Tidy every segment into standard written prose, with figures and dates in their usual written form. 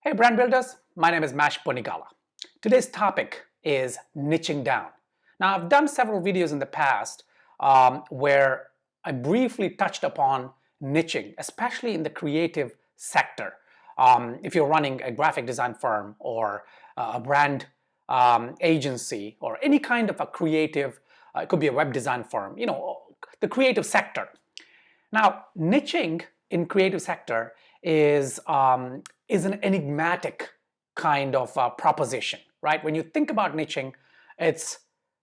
Hey brand builders, my name is Mash Ponigala. Today's topic is niching down. Now I've done several videos in the past where I briefly touched upon niching, especially in the creative sector. If you're running a graphic design firm or a brand agency or any kind of a creative, it could be a web design firm, the creative sector. Now, niching in creative sector is an enigmatic kind of proposition, right? When you think about niching, it's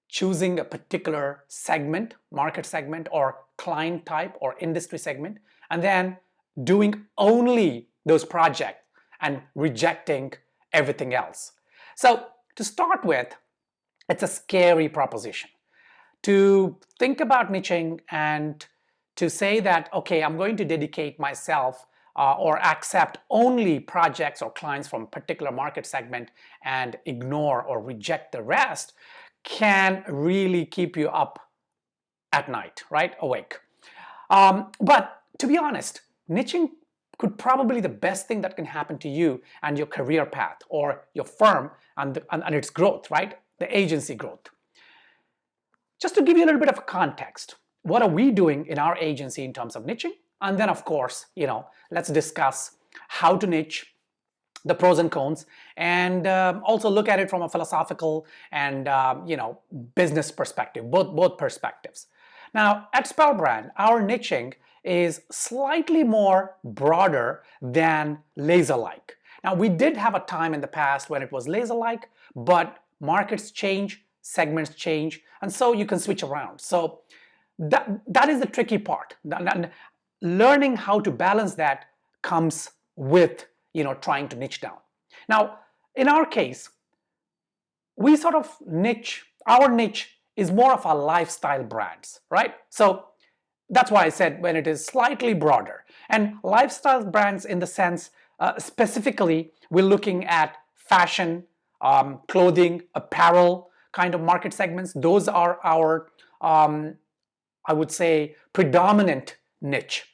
choosing a particular segment, market segment, or client type or industry segment, and then doing only those projects and rejecting everything else. So to start with, it's a scary proposition. To think about niching and to say that, okay, I'm going to dedicate myself or accept only projects or clients from a particular market segment and ignore or reject the rest can really keep you up at night, right? Awake. But to be honest, niching could probably be the best thing that can happen to you and your career path or your firm and its growth, right? The agency growth. Just to give you a little bit of context, what are we doing in our agency in terms of niching? And then of course, let's discuss how to niche, the pros and cons, and also look at it from a philosophical and business perspective, both perspectives. Now at Spellbrand, our niching is slightly more broader than laser-like. Now we did have a time in the past when it was laser-like, but markets change, segments change, and so you can switch around. So that is the tricky part. Learning how to balance that comes with trying to niche down. Now in our case, we sort of niche, our niche is more of our lifestyle brands, right? So that's why I said when it is slightly broader. And lifestyle brands in the sense, specifically, we're looking at fashion, clothing, apparel kind of market segments. Those are our, I would say, predominant niche.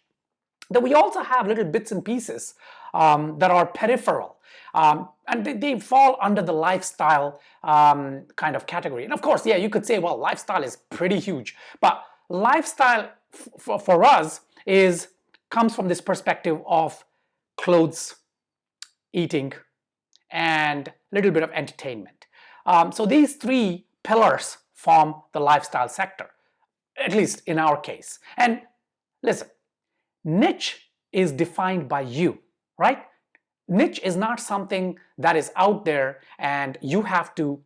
Then we also have little bits and pieces that are peripheral. And they fall under the lifestyle kind of category. And of course, yeah, you could say, well, lifestyle is pretty huge. But lifestyle for us comes from this perspective of clothes, eating, and a little bit of entertainment. So these three pillars form the lifestyle sector, at least in our case. And listen, niche is defined by you, right? Niche is not something that is out there and you have to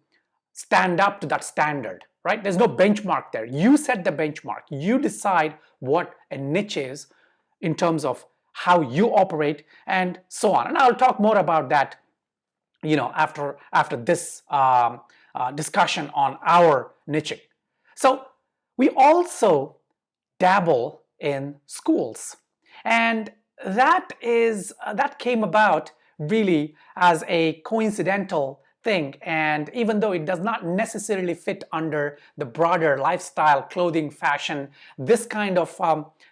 stand up to that standard, right? There's no benchmark there. You set the benchmark. You decide what a niche is in terms of how you operate and so on. And I'll talk more about that after this discussion on our niching. So we also dabble in schools, and that came about really as a coincidental thing. And even though it does not necessarily fit under the broader lifestyle, clothing, fashion, this kind of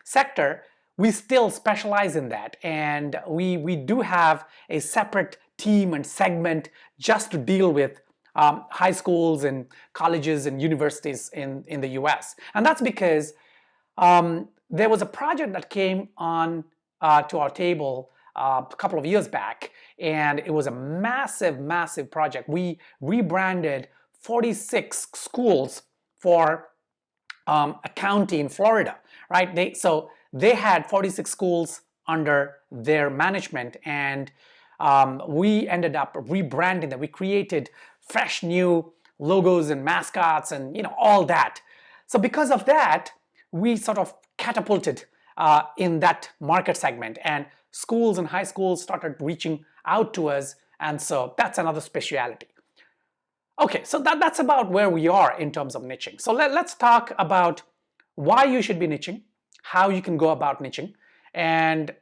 sector, we still specialize in that, and we do have a separate team and segment just to deal with high schools and colleges and universities in the US. And that's because there was a project that came on to our table a couple of years back, and it was a massive project. We rebranded 46 schools for a county in Florida, right? So they had 46 schools under their management, and we ended up rebranding them. We created fresh new logos and mascots and all that. So because of that, we sort of catapulted in that market segment, and schools and high schools started reaching out to us, and so that's another specialty. Okay, so that's about where we are in terms of niching. So let's talk about why you should be niching, how you can go about niching, and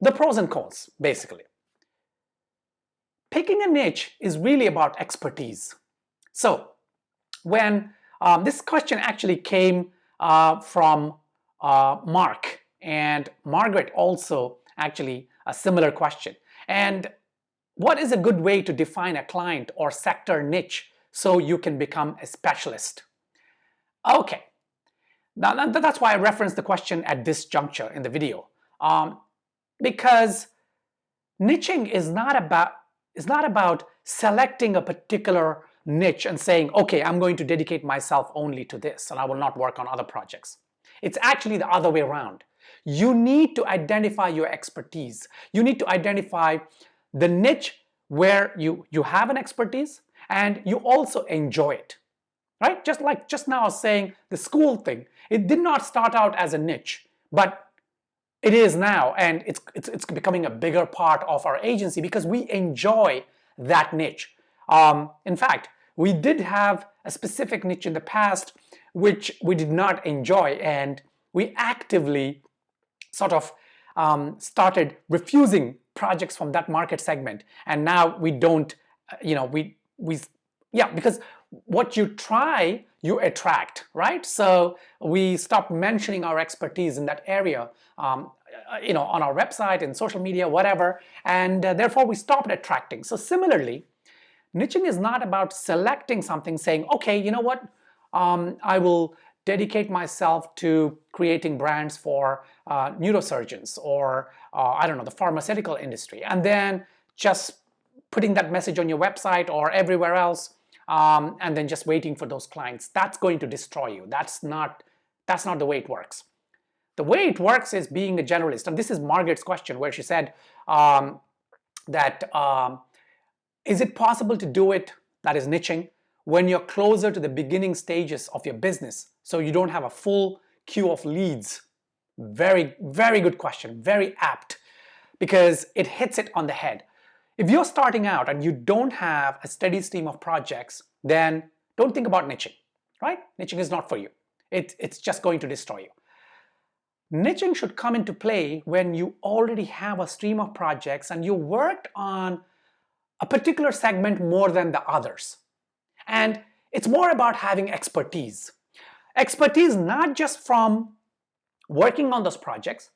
the pros and cons, basically. Picking a niche is really about expertise. So when this question actually came from Mark, and Margaret also actually a similar question. And what is a good way to define a client or sector niche so you can become a specialist? Okay, now that's why I referenced the question at this juncture in the video, because niching is not about selecting a particular niche and saying, okay, I'm going to dedicate myself only to this and I will not work on other projects. It's actually the other way around. You need to identify your expertise. You need to identify the niche where you have an expertise and you also enjoy it, right? Just like just now I was saying, the school thing, it did not start out as a niche, but it is now, and it's becoming a bigger part of our agency because we enjoy that niche. In fact, we did have a specific niche in the past which we did not enjoy, and we actively sort of started refusing projects from that market segment. And now we don't, yeah, because what you try, you attract, right? So we stopped mentioning our expertise in that area, on our website, in social media, whatever, and therefore we stopped attracting. So similarly, niching is not about selecting something, saying, okay, you know what, I will dedicate myself to creating brands for neurosurgeons or, I don't know, the pharmaceutical industry, and then just putting that message on your website or everywhere else, and then just waiting for those clients. That's going to destroy you. That's not the way it works. The way it works is being a generalist. And this is Margaret's question, where she said is it possible to do it, that is niching, when you're closer to the beginning stages of your business, so you don't have a full queue of leads? Very, very good question, very apt, because it hits it on the head. If you're starting out and you don't have a steady stream of projects, then don't think about niching, right? Niching is not for you. It's just going to destroy you. Niching should come into play when you already have a stream of projects and you worked on a particular segment more than the others. And it's more about having expertise. Expertise not just from working on those projects,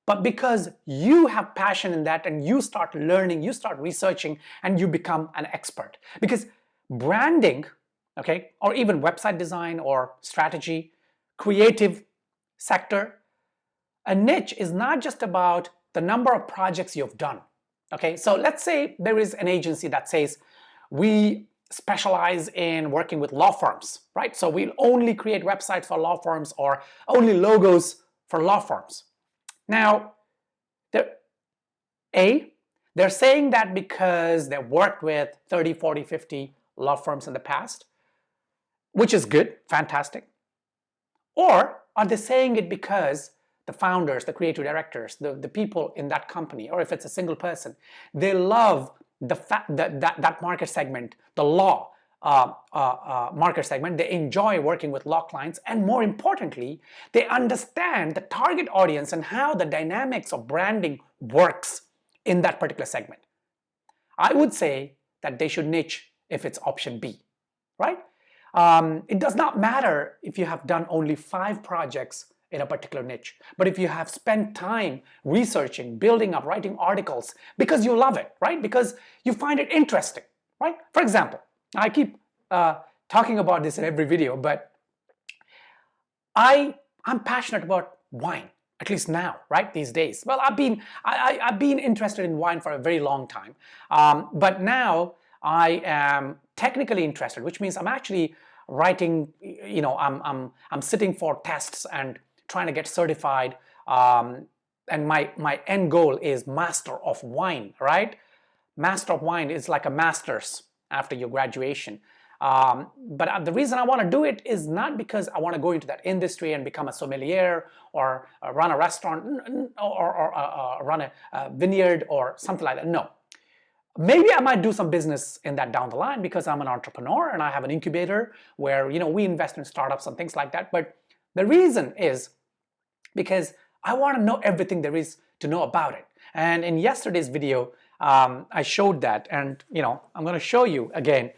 but because you have passion in that and you start learning, you start researching, and you become an expert. Because branding, okay, or even website design or strategy, creative sector, a niche is not just about the number of projects you've done. Okay, so let's say there is an agency that says, we specialize in working with law firms, right? So we'll only create websites for law firms or only logos for law firms. Now, they're saying that because they've worked with 30, 40, 50 law firms in the past, which is good, fantastic. Or are they saying it because the founders, the creative directors, the people in that company, or if it's a single person, they love that market segment, the law market segment. They enjoy working with law clients, and more importantly, they understand the target audience and how the dynamics of branding works in that particular segment. I would say that they should niche if it's option B, right? It does not matter if you have done only 5 projects in a particular niche, but if you have spent time researching, building up, writing articles because you love it, right? Because you find it interesting, right? For example, I keep talking about this in every video, but I'm passionate about wine, at least now, right? These days. Well, I've been interested in wine for a very long time, but now I am technically interested, which means I'm actually writing. I'm sitting for tests and trying to get certified, and my end goal is Master of Wine, right? Master of Wine is like a master's after your graduation. But the reason I want to do it is not because I want to go into that industry and become a sommelier or run a restaurant or run a vineyard or something like that. No. Maybe I might do some business in that down the line because I'm an entrepreneur and I have an incubator where we invest in startups and things like that. But the reason is because I want to know everything there is to know about it. And in yesterday's video, I showed that, and I'm going to show you again.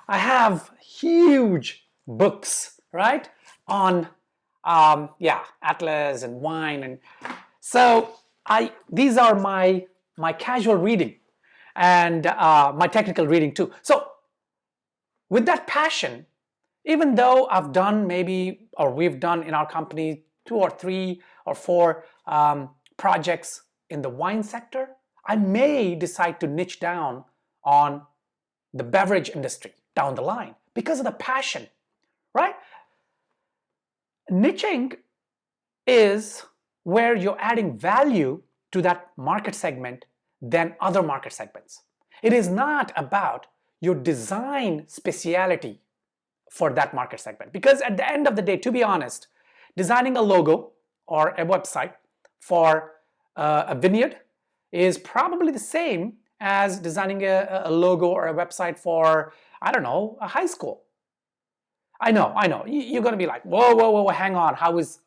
I have huge books, right, on Atlas and wine, and so these are my casual reading. and my technical reading too. So with that passion, even though I've done maybe, or we've done in our company 2 or 3 or 4 projects in the wine sector, I may decide to niche down on the beverage industry down the line because of the passion, right? Niching is where you're adding value to that market segment than other market segments. It is not about your design speciality for that market segment, because at the end of the day, to be honest, designing a logo or a website for a vineyard is probably the same as designing a logo or a website for, I don't know, a high school. I know. You're going to be like, whoa, hang on. How is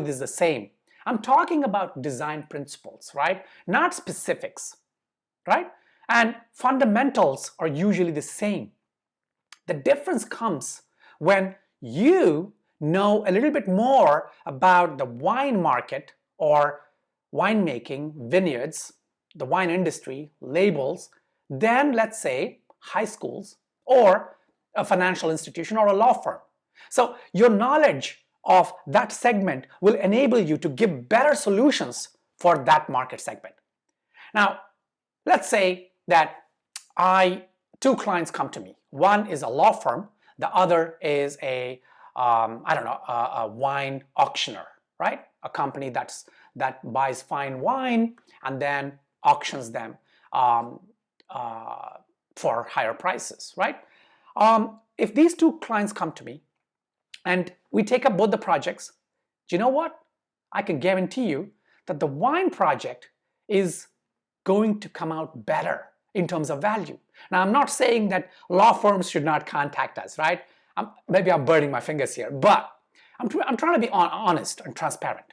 this the same? I'm talking about design principles, right? Not specifics, right? And fundamentals are usually the same. The difference comes when you know a little bit more about the wine market or winemaking, vineyards, the wine industry, labels, than, let's say, high schools or a financial institution or a law firm. So your knowledge of that segment will enable you to give better solutions for that market segment. Now, let's say that 2 clients come to me. One is a law firm, the other is a wine auctioneer, right? A company that buys fine wine and then auctions them for higher prices, right? If these 2 clients come to me and we take up both the projects, do you know what? I can guarantee you that the wine project is going to come out better in terms of value. Now, I'm not saying that law firms should not contact us, right? Maybe I'm burning my fingers here, but I'm trying to be honest and transparent,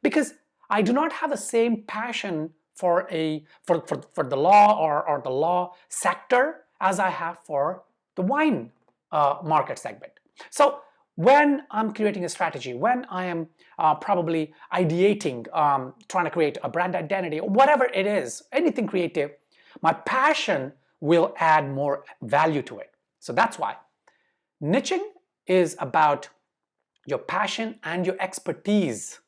because I do not have the same passion for the law or the law sector as I have for the wine market segment. So when I'm creating a strategy, when I am probably ideating, trying to create a brand identity, or whatever it is, anything creative, my passion will add more value to it. So that's why niching is about your passion and your expertise.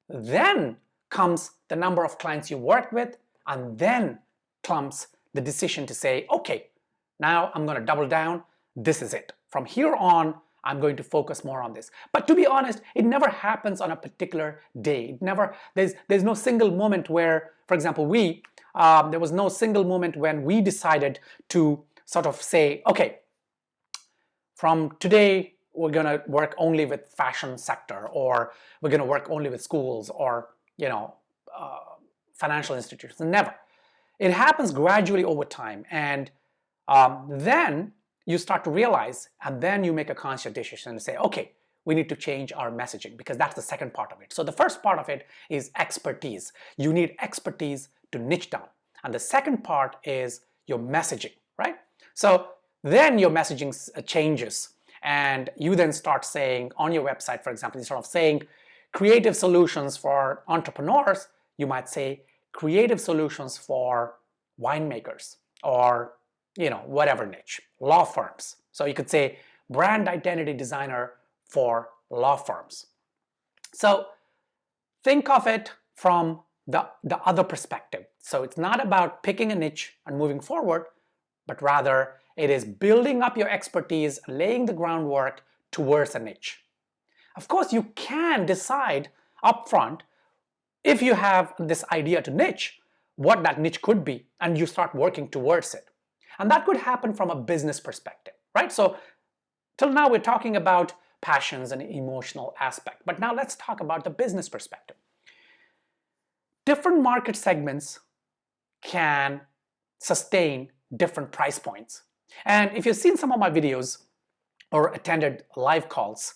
Then comes the number of clients you work with, and then comes the decision to say, okay, now I'm going to double down. This is it. From here on, I'm going to focus more on this. But to be honest, it never happens on a particular day. There's no single moment where, for example, there was no single moment when we decided to sort of say, okay, from today, we're going to work only with fashion sector, or we're going to work only with schools or, financial institutions. Never. It happens gradually over time. And then you start to realize, and then you make a conscious decision and say, okay, we need to change our messaging, because that's the second part of it. So the first part of it is expertise. You need expertise to niche down. And the second part is your messaging, right? So then your messaging changes, and you then start saying on your website, for example, instead of saying creative solutions for entrepreneurs, you might say creative solutions for winemakers, or whatever niche, law firms. So you could say brand identity designer for law firms. So think of it from the other perspective. So it's not about picking a niche and moving forward, but rather it is building up your expertise, laying the groundwork towards a niche. Of course, you can decide upfront, if you have this idea to niche, what that niche could be, and you start working towards it. And that could happen from a business perspective, right? So till now we're talking about passions and emotional aspect, but now let's talk about the business perspective. Different market segments can sustain different price points. And if you've seen some of my videos or attended live calls,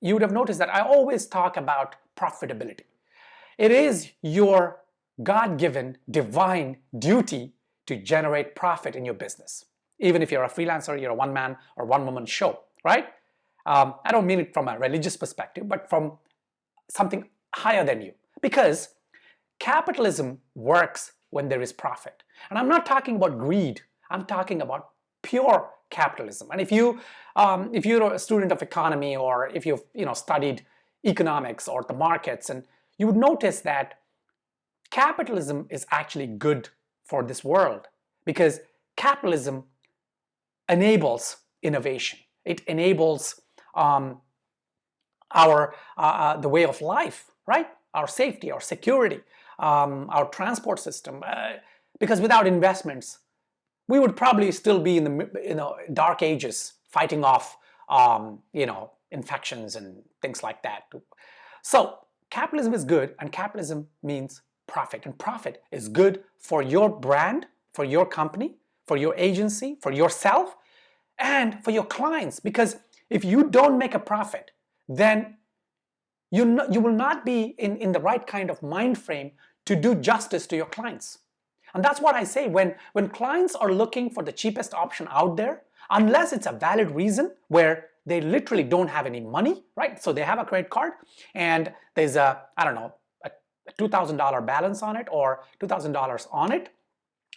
you would have noticed that I always talk about profitability. It is your God-given divine duty to generate profit in your business. Even if you're a freelancer, you're a one-man or one-woman show, right? I don't mean it from a religious perspective, but from something higher than you. Because capitalism works when there is profit. And I'm not talking about greed. I'm talking about pure capitalism. And if you're a student of economy, or if you've studied economics or the markets, and you would notice that capitalism is actually good for this world, because capitalism enables innovation. It enables the way of life, right? Our safety, our security, our transport system. Because without investments, we would probably still be in the dark ages, fighting off infections and things like that. So capitalism is good, and capitalism means profit, and profit is good for your brand, for your company, for your agency, for yourself, and for your clients. Because if you don't make a profit, then you will not be in the right kind of mind frame to do justice to your clients. And that's what I say, when clients are looking for the cheapest option out there, unless it's a valid reason where they literally don't have any money, right? So they have a credit card and there's a $2,000 balance on it, or $2,000 on it,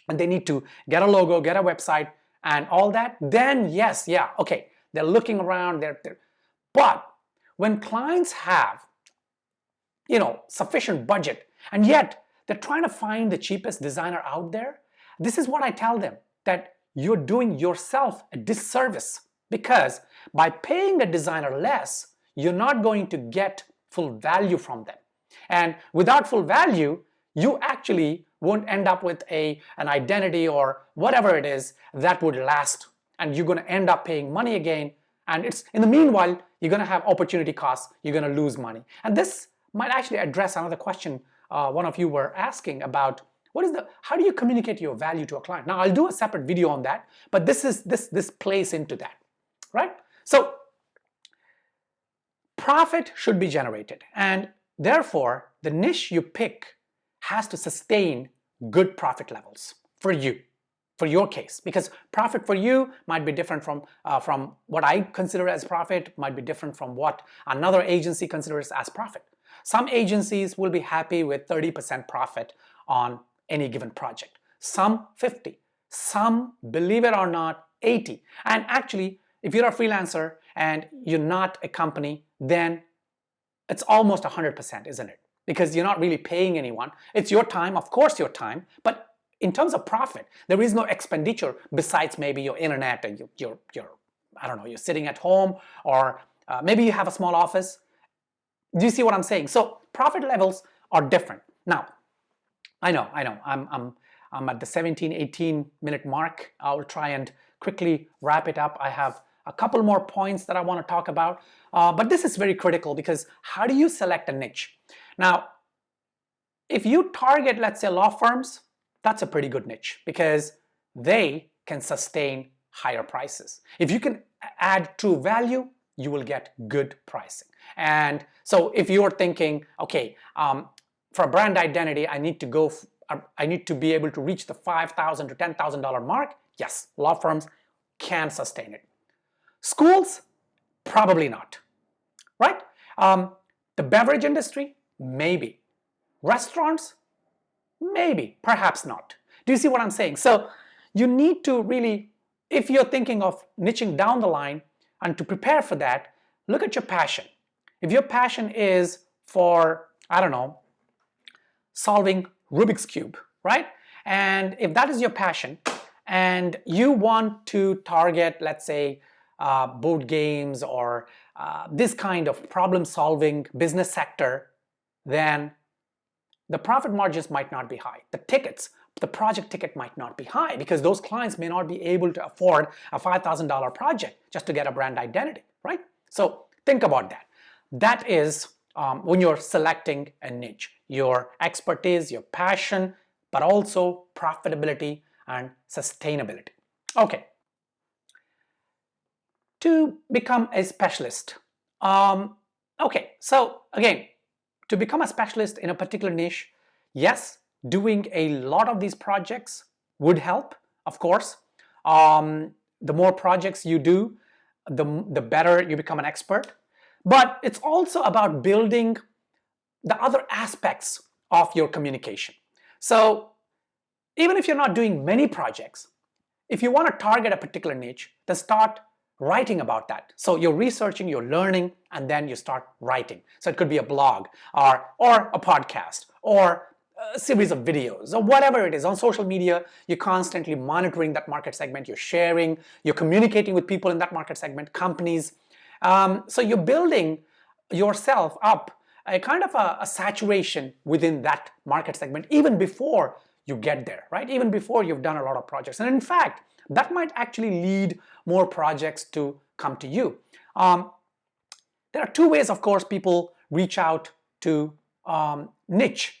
and they need to get a logo, get a website, and all that, then yes, yeah, okay, they're looking around, but when clients have sufficient budget, and yet they're trying to find the cheapest designer out there, this is what I tell them, that you're doing yourself a disservice, because by paying the designer less, you're not going to get full value from them. And without full value, you actually won't end up with an identity or whatever it is that would last, and you're going to end up paying money again, and it's in the meanwhile you're going to have opportunity costs, you're going to lose money. And this might actually address another question one of you were asking about, how do you communicate your value to a client? Now I'll do a separate video on that, but this plays into that, right? So profit should be generated, and therefore the niche you pick has to sustain good profit levels for you, for your case, because profit for you might be different from what I consider as profit, might be different from what another agency considers as profit. Some agencies will be happy with 30% profit on any given project, some 50, some, believe it or not, 80. And actually, if you're a freelancer and you're not a company, then it's almost 100%, isn't it? Because you're not really paying anyone. It's your time, of course your time, but in terms of profit, there is no expenditure besides maybe your internet, and you're sitting at home, or maybe you have a small office. Do you see what I'm saying? So profit levels are different. Now, I know, I'm at the 17-18 minute mark. I'll try and quickly wrap it up. I have a couple more points that I want to talk about, but this is very critical, because how do you select a niche? Now, if you target, let's say, law firms, that's a pretty good niche, because they can sustain higher prices. If you can add true value, you will get good pricing. And so if you're thinking, okay, for a brand identity, I need to be able to reach the $5,000 to $10,000 mark. Yes, law firms can sustain it. Schools, probably not, right? The beverage industry, maybe. Restaurants, maybe, perhaps not. Do you see what I'm saying? So you need to really, if you're thinking of niching down the line, and to prepare for that, look at your passion. If your passion is for, solving Rubik's Cube, right? And if that is your passion, and you want to target, let's say, board games or this kind of problem-solving business sector, then the profit margins might not be high. The project ticket might not be high, because those clients may not be able to afford a $5,000 project just to get a brand identity, right? So think about that. That is when you're selecting a niche, your expertise, your passion, but also profitability and sustainability. Okay. To become a specialist. Okay, so again, to become a specialist in a particular niche, yes, doing a lot of these projects would help, of course. The more projects you do, the better you become an expert. But it's also about building the other aspects of your communication. So even if you're not doing many projects, if you want to target a particular niche, then start writing about that. So you're researching, you're learning, and then you start writing. So it could be a blog or a podcast or a series of videos or whatever it is. On social media, you're constantly monitoring that market segment, you're sharing, you're communicating with people in that market segment, companies. So you're building yourself up a kind of a saturation within that market segment even before you get there, right? Even before you've done a lot of projects. And in fact, that might actually lead more projects to come to you. There are two ways, of course, people reach out to niches,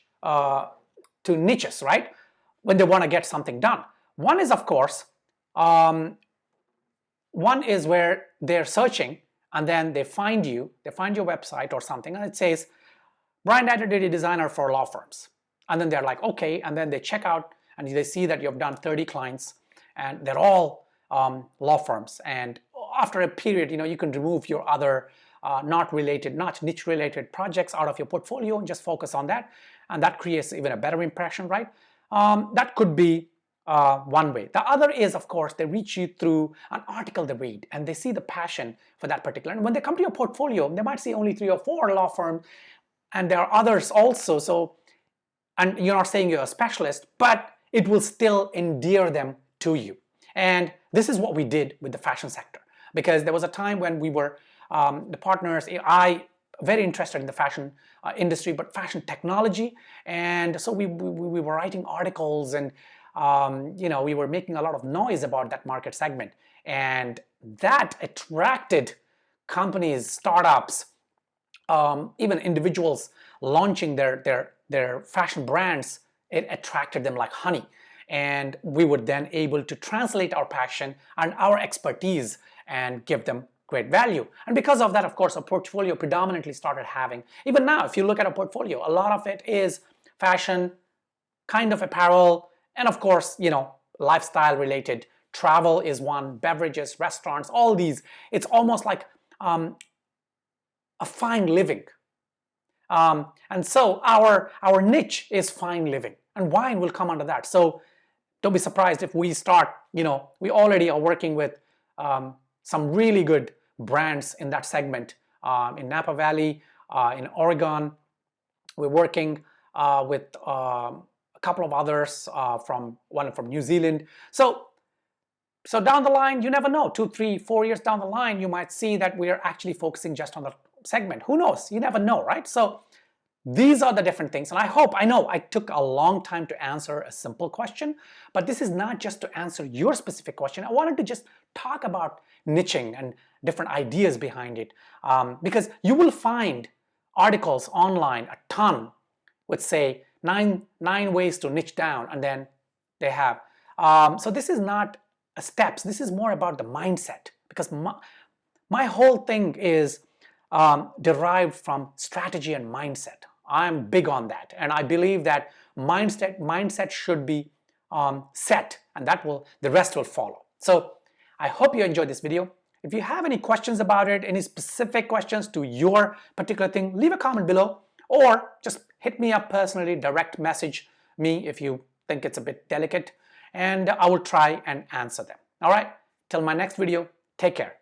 right? When they want to get something done. One is, of course, one is where they're searching and then they find you, they find your website or something, and it says, brand identity designer for law firms. And then they're like, okay, and then they check out and they see that you've done 30 clients and they're all law firms. And after a period, you can remove your other not niche related projects out of your portfolio and just focus on that. And that creates even a better impression, right? That could be one way. The other is, of course, they reach you through an article they read and they see the passion for that particular. And when they come to your portfolio, they might see only 3 or 4 law firms, and there are others also. And you're not saying you're a specialist, but it will still endear them to you. And this is what we did with the fashion sector, because there was a time when we were the partners, very interested in the fashion industry, but fashion technology. And so we were writing articles and we were making a lot of noise about that market segment. And that attracted companies, startups, even individuals launching their fashion brands. It attracted them like honey. And we were then able to translate our passion and our expertise and give them great value. And because of that, of course, our portfolio predominantly started having, even now, if you look at a portfolio, a lot of it is fashion, kind of apparel, and of course, lifestyle related. Travel is one, beverages, restaurants, all these. It's almost like a fine living. And so our niche is fine living, and wine will come under that. So don't be surprised if we start, we already are working with some really good brands in that segment. In Napa Valley, in Oregon, we're working with a couple of others, one from New Zealand. So down the line, you never know, 2, 3, 4 years down the line, you might see that we are actually focusing just on the segment. Who knows? You never know, right? So these are the different things. And I know I took a long time to answer a simple question, but this is not just to answer your specific question. I wanted to just talk about niching and different ideas behind it, because you will find articles online, a ton, with say nine ways to niche down, and then they have. So this is not steps. This is more about the mindset, because my whole thing is derived from strategy and mindset. I'm big on that, and I believe that mindset should be set, and the rest will follow. So I hope you enjoyed this video. If you have any questions about it, any specific questions to your particular thing, leave a comment below, or just hit me up personally, direct message me if you think it's a bit delicate, and I will try and answer them. All right, till my next video, take care.